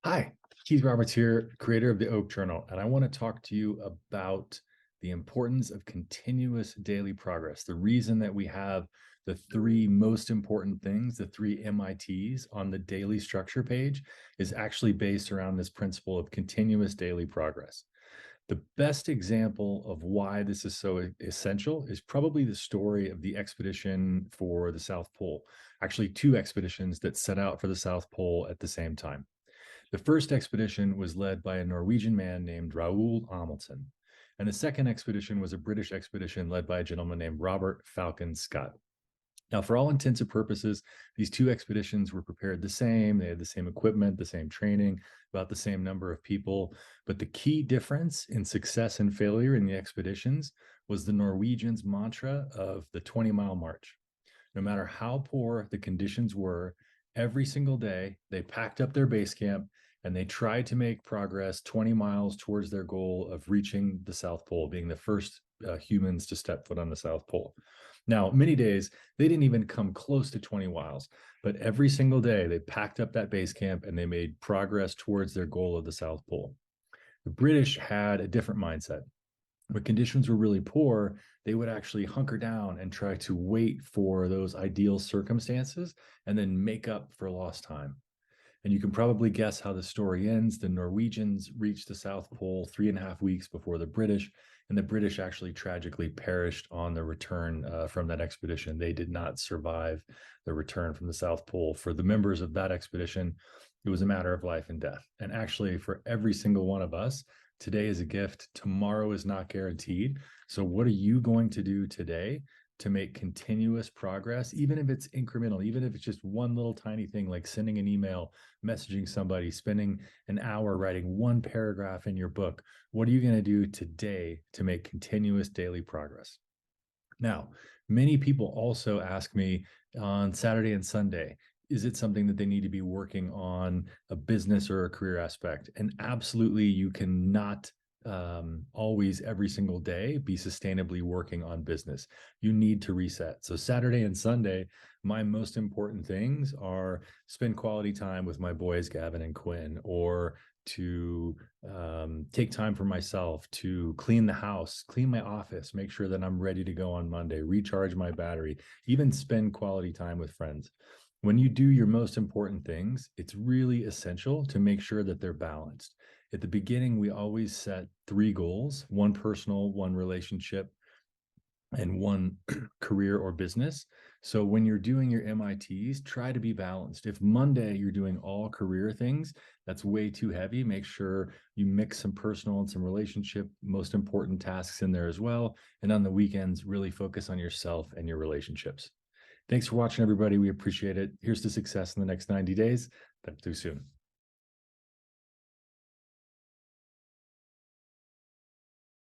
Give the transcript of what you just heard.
Hi, Keith Roberts here, creator of the Oak Journal, and I want to talk to you about the importance of continuous daily progress. The reason that we have the three most important things, the three MITs on the daily structure page, is actually based around this principle of continuous daily progress. The best example of why this is so essential is probably the story of the expedition for the South Pole. Actually, two expeditions that set out for the South Pole at the same time. The first expedition was led by a Norwegian man named Raoul Amundsen, and the second expedition was a British expedition led by a gentleman named Robert Falcon Scott. Now, for all intents and purposes, these two expeditions were prepared the same. They had the same equipment, the same training, about the same number of people. But the key difference in success and failure in the expeditions was the Norwegians' mantra of the 20-mile march. No matter how poor the conditions were, every single day they packed up their base camp and they tried to make progress 20 miles towards their goal of reaching the South Pole, being the first humans to step foot on the South Pole. Now, many days they didn't even come close to 20 miles, but every single day they packed up that base camp and they made progress towards their goal of the South Pole. The British had a different mindset. When conditions were really poor, they would actually hunker down and try to wait for those ideal circumstances and then make up for lost time. And you can probably guess how the story ends. The Norwegians reached the South Pole 3.5 weeks before the British, and the British actually tragically perished on the return from that expedition. They did not survive the return from the South Pole. For the members of that expedition, it was a matter of life and death. And actually, for every single one of us, today is a gift. Tomorrow is not guaranteed. So what are you going to do today to make continuous progress, even if it's incremental, even if it's just one little tiny thing like sending an email, messaging somebody, spending an hour writing one paragraph in your book? What are you going to do today to make continuous daily progress? Now, many people also ask me on Saturday and Sunday, is it something that they need to be working on a business or a career aspect? And absolutely, you cannot always every single day be sustainably working on business. You need to reset. So Saturday and Sunday, my most important things are spend quality time with my boys, Gavin and Quinn, or to take time for myself, to clean the house, clean my office, make sure that I'm ready to go on Monday, recharge my battery, even spend quality time with friends. When you do your most important things, it's really essential to make sure that they're balanced. At the beginning, we always set three goals: one personal, one relationship, and one career or business. So when you're doing your MITs, try to be balanced. If Monday you're doing all career things, that's way too heavy. Make sure you mix some personal and some relationship, most important tasks in there as well. And on the weekends, really focus on yourself and your relationships. Thanks for watching, everybody. We appreciate it. Here's to success in the next 90 days. Talk to you soon.